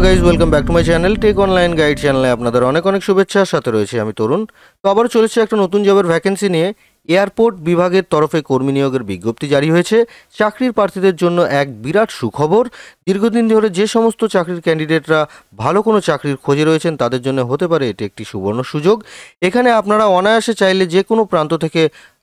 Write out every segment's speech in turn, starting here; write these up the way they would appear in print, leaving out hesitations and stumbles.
Guys, welcome back to my channel tech online guide চ্যানেলে আপনাদের অনেক অনেক শুভেচ্ছার সাথে রয়েছে আমি তরুণ। তো আবারও চলেছে একটা নতুন জবের ভ্যাকেন্সি নিয়ে। এয়ারপোর্ট বিভাগের তরফে কর্মী নিয়োগের বিজ্ঞপ্তি জারি হয়েছে। চাকরির প্রার্থীদের জন্য এক বিরাট সুখবর। দীর্ঘদিন ধরে যে সমস্ত চাকরির ক্যান্ডিডেটরা ভালো কোনো চাকরির খোঁজে রয়েছেন তাদের জন্য হতে পারে এটি একটি সুবর্ণ সুযোগ। এখানে আপনারা অনায়াসে চাইলে যে কোনো প্রান্ত থেকে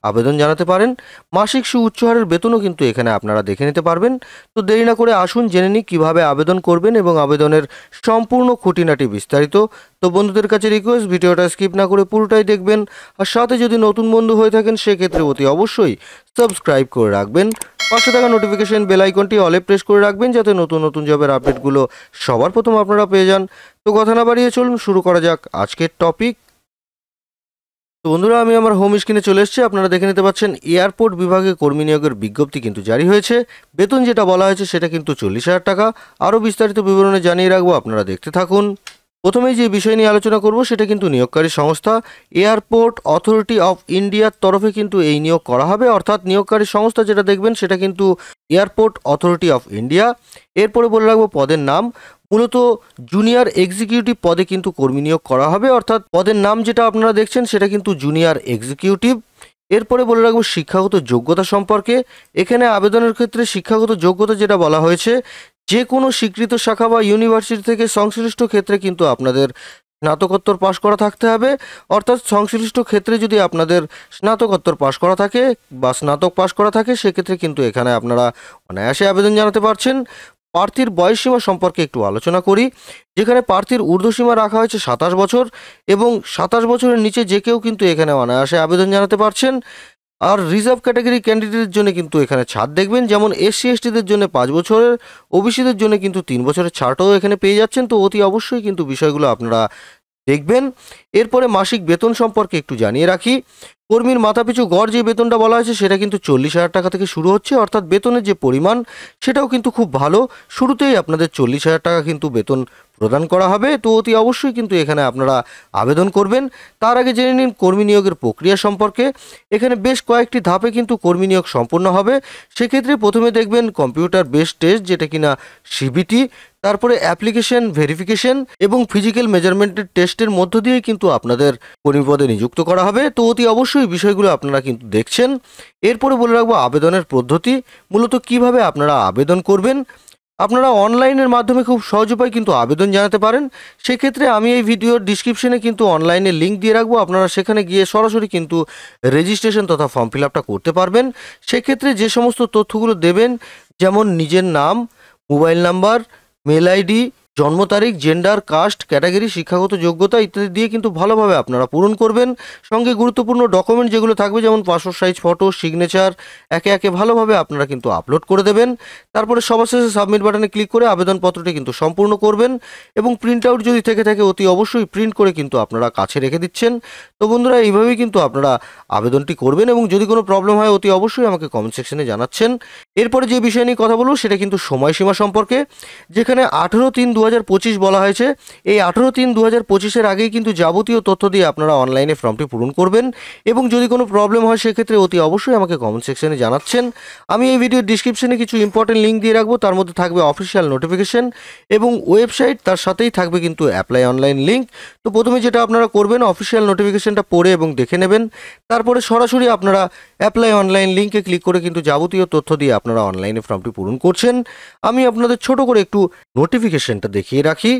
আবেদন জানাতে পারেন। মাসিক সুউচ্চ হারের বেতনও কিন্তু এখানে আপনারা দেখে নিতে পারবেন। তো দেরি না করে আসুন জেনে নিই কীভাবে আবেদন করবেন এবং আবেদনের সম্পূর্ণ খুঁটিনাটি বিস্তারিত। তো বন্ধুদের কাছে রিকোয়েস্ট, ভিডিওটা স্কিপ না করে পুরোটাই দেখবেন। আর সাথে যদি নতুন বন্ধু হয়ে থাকেন সেক্ষেত্রে অতি অবশ্যই সাবস্ক্রাইব করে রাখবেন। পাশে থাকা নোটিফিকেশন বেল আইকনটি অলে প্রেস করে রাখবেন যাতে নতুন নতুন জবের আপডেটগুলো সবার প্রথম আপনারা পেয়ে যান। তো কথা না বাড়িয়ে চলুন শুরু করা যাক আজকের টপিক। তো বন্ধুরা, আমি আমার হোম স্ক্রিনে চলে এসেছি। আপনারা দেখে নিতে পাচ্ছেন এয়ারপোর্ট বিভাগে কর্মী নিয়োগের বিজ্ঞপ্তি কিন্তু জারি হয়েছে। বেতন যেটা বলা হয়েছে সেটা কিন্তু 40,000 টাকা। আরও বিস্তারিত বিবরণে জানিয়ে রাখবো, আপনারা দেখতে থাকুন। প্রথমেই যে বিষয় নিয়ে আলোচনা করব সেটা কিন্তু নিয়োগকারী সংস্থা এয়ারপোর্ট অথরিটি অফ ইন্ডিয়ার তরফে কিন্তু এই নিয়োগ করা হবে। অর্থাৎ নিয়োগকারী সংস্থা যেটা দেখবেন সেটা কিন্তু এয়ারপোর্ট অথরিটি অফ ইন্ডিয়া। এরপরে বলে রাখবো পদের নাম, মূলত জুনিয়র এক্সিকিউটিভ পদে কিন্তু কর্মী নিয়োগ করা হবে। অর্থাৎ পদের নাম যেটা আপনারা দেখছেন সেটা কিন্তু জুনিয়র এক্সিকিউটিভ। এরপরে বলে রাখবো শিক্ষাগত যোগ্যতা সম্পর্কে। এখানে আবেদনের ক্ষেত্রে শিক্ষাগত যোগ্যতা যেটা বলা হয়েছে, যে কোনো স্বীকৃত শাখা বা ইউনিভার্সিটি থেকে সংশ্লিষ্ট ক্ষেত্রে কিন্তু আপনাদের স্নাতকোত্তর পাশ করা থাকতে হবে। অর্থাৎ সংশ্লিষ্ট ক্ষেত্রে যদি আপনাদের স্নাতকোত্তর পাশ করা থাকে বা স্নাতক পাশ করা থাকে সেক্ষেত্রে কিন্তু এখানে আপনারা অনায়াসে আবেদন জানাতে পারছেন। প্রার্থীর বয়সসীমা সম্পর্কে একটু আলোচনা করি, যেখানে প্রার্থীর ঊর্ধ্বসীমা রাখা হয়েছে 27 বছর এবং 27 বছরের নিচে যে কেউ কিন্তু এখানে অনায়াসে আবেদন জানাতে পারছেন। আর রিজার্ভ ক্যাটাগরি ক্যান্ডিডেটের জন্য কিন্তু এখানে ছাড় দেখবেন, যেমন এসসি এসটিদের জন্য 5 বছরের, ওবিসিদের জন্য কিন্তু 3 বছরের ছাড়টাও এখানে পেয়ে যাচ্ছেন। তো অতি অবশ্যই কিন্তু বিষয়গুলো আপনারা দেখবেন। এরপরে মাসিক বেতন সম্পর্কে একটু জানিয়ে রাখি। কর্মীর মাথাপিছু গড় যে বেতনটা বলা হয়েছে সেটা কিন্তু 40,000 টাকা থেকে শুরু হচ্ছে। অর্থাৎ বেতনের যে পরিমাণ সেটাও কিন্তু খুব ভালো। শুরুতেই আপনাদের 40,000 টাকা কিন্তু বেতন প্রদান করা হবে। তো অতি অবশ্যই কিন্তু এখানে আপনারা আবেদন করবেন। তার আগে জেনে নিন কর্মী নিয়োগের প্রক্রিয়া সম্পর্কে। এখানে বেশ কয়েকটি ধাপে কিন্তু কর্মী নিয়োগ সম্পন্ন হবে। সেক্ষেত্রে প্রথমে দেখবেন কম্পিউটার বেসড টেস্ট, যেটা কিনা সিবিটি, তারপরে অ্যাপ্লিকেশন ভেরিফিকেশন এবং ফিজিক্যাল মেজারমেন্টের টেস্টের মধ্য দিয়ে কিন্তু আপনাদের কর্মী পদে নিযুক্ত করা হবে। তো অতি অবশ্যই বিষয়গুলো আপনারা কিন্তু দেখছেন। এরপরে বলে রাখবো আবেদনের পদ্ধতি, মূলত কিভাবে আপনারা আবেদন করবেন। আপনারা অনলাইনের মাধ্যমে খুব সহজ উপায় কিন্তু আবেদন জানাতে পারেন। সেক্ষেত্রে আমি এই ভিডিওর ডিসক্রিপশনে কিন্তু অনলাইনে লিঙ্ক দিয়ে রাখবো, আপনারা সেখানে গিয়ে সরাসরি কিন্তু রেজিস্ট্রেশন তথা ফর্ম ফিল আপটা করতে পারবেন। সেক্ষেত্রে যে সমস্ত তথ্যগুলো দেবেন, যেমন নিজের নাম, মোবাইল নাম্বার, মেল আইডি, জন্ম তারিখ, জেন্ডার, কাস্ট, ক্যাটাগরি, শিক্ষাগত যোগ্যতা ইত্যাদি দিয়ে কিন্তু ভালোভাবে আপনারা পূরণ করবেন। সঙ্গে গুরুত্বপূর্ণ ডকুমেন্ট যেগুলো থাকবে, যেমন পাসপোর্ট সাইজ ফটো, সিগনেচার, একে একে ভালোভাবে আপনারা কিন্তু আপলোড করে দেবেন। তারপরে সবার শেষে সাবমিট বাটনে ক্লিক করে আবেদনপত্রটি কিন্তু সম্পূর্ণ করবেন এবং প্রিন্ট আউট যদি থেকে থাকে অতি অবশ্যই প্রিন্ট করে কিন্তু আপনারা কাছে রেখে দিচ্ছেন। তো বন্ধুরা, এইভাবেই কিন্তু আপনারা আবেদনটি করবেন এবং যদি কোনো প্রবলেম হয় অতি অবশ্যই আমাকে কমেন্ট সেকশনে জানাচ্ছেন। এরপরে যে বিষয় নিয়ে কথা বলবো সেটা কিন্তু সময়সীমা সম্পর্কে, যেখানে 18/3/2025 বলা হয়েছে। এই 18/3/2025-এর আগেই কিন্তু যাবতীয় তথ্য দিয়ে আপনারা অনলাইনে ফর্মটি পূরণ করবেন এবং যদি কোনো প্রবলেম হয় সেক্ষেত্রে অতি অবশ্যই আমাকে কমেন্ট সেকশনে জানাচ্ছেন। আমি এই ভিডিওর ডিসক্রিপশনে কিছু ইম্পর্টেন্ট লিঙ্ক দিয়ে রাখবো, তার মধ্যে থাকবে অফিসিয়াল নোটিফিকেশন এবং ওয়েবসাইট, তার সাথেই থাকবে কিন্তু অ্যাপ্লাই অনলাইন লিঙ্ক। তো প্রথমে যেটা আপনারা করবেন, অফিসিয়াল নোটিফিকেশনটা পড়ে এবং দেখে নেবেন। তারপরে সরাসরি আপনারা অ্যাপ্লাই অনলাইন লিঙ্কে ক্লিক করে কিন্তু যাবতীয় তথ্য দিয়ে আপনারা অনলাইনে ফর্মটি পূরণ করছেন। আমি আপনাদের ছোট করে একটু নোটিফিকেশনটা দেখিয়ে রাখি।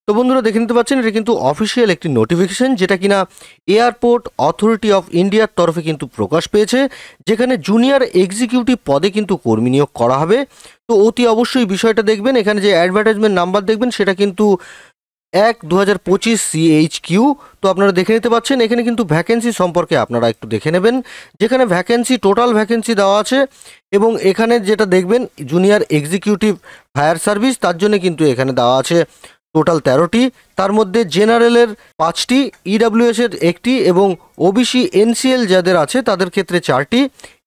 তো বন্ধুরা, দেখে নিতে পাচ্ছেন এটা কিন্তু অফিসিয়াল একটি নোটিফিকেশন, যেটা কিনা এয়ারপোর্ট অথরিটি অফ ইন্ডিয়ার তরফে কিন্তু প্রকাশ পেয়েছে, যেখানে জুনিয়র এক্সিকিউটিভ পদে কিন্তু কর্মী নিয়োগ করা হবে। তো অতি অবশ্যই বিষয়টা দেখবেন। এখানে যে অ্যাডভার্টাইজমেন্ট নাম্বার দেখবেন সেটা কিন্তু 1/2025 CHQ। তো আপনারা দেখে নিতে পাচ্ছেন এখানে কিন্তু ভ্যাকেন্সি সম্পর্কে আপনারা একটু দেখে নেবেন, যেখানে ভ্যাকেন্সি টোটাল ভ্যাকেন্সি দেওয়া আছে এবং এখানে যেটা দেখবেন জুনিয়র এক্সিকিউটিভ ফায়ার সার্ভিস, তার জন্য কিন্তু এখানে দেওয়া আছে টোটাল 13টি। তার মধ্যে জেনারেলের 5টি, ইডাব্লিউএস এর 1টি এবং ওবিসি এনসিএল যাদের আছে তাদের ক্ষেত্রে 4টি,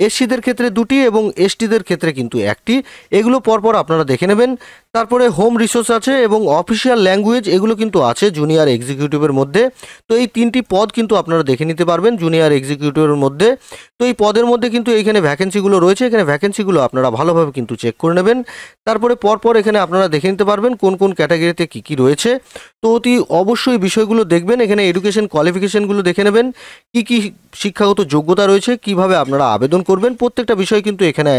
এসসিদের ক্ষেত্রে 2টি এবং এসটিদের ক্ষেত্রে কিন্তু 1টি। এগুলো পরপর আপনারা দেখে নেবেন। তারপরে হোম রিসোর্স আছে এবং অফিসিয়াল ল্যাঙ্গুয়েজ এগুলো কিন্তু আছে জুনিয়র এক্সিকিউটিভের মধ্যে। তো এই 3টি পদ কিন্তু আপনারা দেখে নিতে পারবেন জুনিয়র এক্সিকিউটিভের মধ্যে। তো এই পদের মধ্যে কিন্তু এইখানে ভ্যাকেন্সিগুলো রয়েছে, এখানে ভ্যাকেন্সিগুলো আপনারা ভালোভাবে কিন্তু চেক করে নেবেন। তারপরে পরপর এখানে আপনারা দেখে নিতে পারবেন কোন কোন ক্যাটাগরিতে কী কী রয়েছে। তো অতি অবশ্যই বিষয়গুলো দেখবেন, এখানে এডুকেশন কোয়ালিফিকেশনগুলো দেখে নেবেন, কী কী শিক্ষাগত যোগ্যতা রয়েছে, কিভাবে আপনারা আবেদন করবেন, প্রত্যেকটা বিষয় কিন্তু এখানে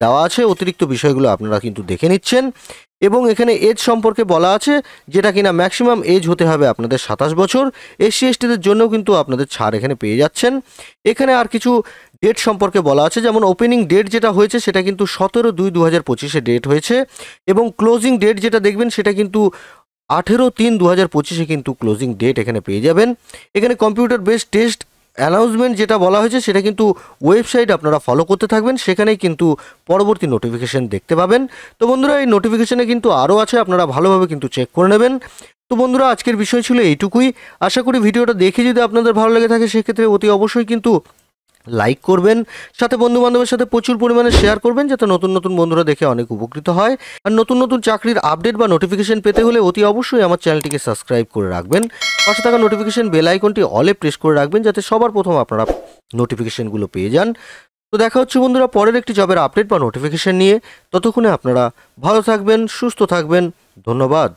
দেওয়া আছে। অতিরিক্ত বিষয়গুলো আপনারা কিন্তু দেখে নিচ্ছেন এবং এখানে এজ সম্পর্কে বলা আছে, যেটা কিনা ম্যাক্সিমাম এজ হতে হবে আপনাদের 27 বছর। এসসি এসটিদের জন্যও কিন্তু আপনাদের ছাড় এখানে পেয়ে যাচ্ছেন। এখানে আর কিছু ডেট সম্পর্কে বলা আছে, যেমন ওপেনিং ডেট যেটা হয়েছে সেটা কিন্তু 17/2/2025 ডেট হয়েছে এবং ক্লোজিং ডেট যেটা দেখবেন সেটা কিন্তু 18/3/2025 কিন্তু ক্লোজিং ডেট এখানে পেয়ে যাবেন। এখানে কম্পিউটার বেসড টেস্ট অ্যানাউন্সমেন্ট যেটা বলা হয়েছে সেটা কিন্তু ওয়েবসাইট আপনারা ফলো করতে থাকবেন, সেখানেই কিন্তু পরবর্তী নোটিফিকেশন দেখতে পাবেন। তো বন্ধুরা এই নোটিফিকেশনে কিন্তু আরও আছে, আপনারা ভালোভাবে কিন্তু চেক করে নেবেন। তো বন্ধুরা আজকের বিষয় ছিল এইটুকুই। আশা করি ভিডিওটা দেখে যদি আপনাদের ভালো লেগে থাকে সেক্ষেত্রে অতি অবশ্যই কিন্তু লাইক করবেন, সাথে বন্ধুবান্ধবের সাথে প্রচুর পরিমাণে শেয়ার করবেন যাতে নতুন নতুন বন্ধুরা দেখে অনেক উপকৃত হয়। আর নতুন নতুন চাকরির আপডেট বা নোটিফিকেশন পেতে হলে অতি অবশ্যই আমার চ্যানেলটিকে সাবস্ক্রাইব করে রাখবেন। পাশে থাকা নোটিফিকেশন বেল আইকনটি অলে প্রেস করে রাখবেন যাতে সবার প্রথম আপনারা নোটিফিকেশনগুলো পেয়ে যান। তো দেখা হচ্ছে বন্ধুরা পরের একটি জবের আপডেট বা নোটিফিকেশন নিয়ে। ততক্ষণে আপনারা ভালো থাকবেন, সুস্থ থাকবেন। ধন্যবাদ।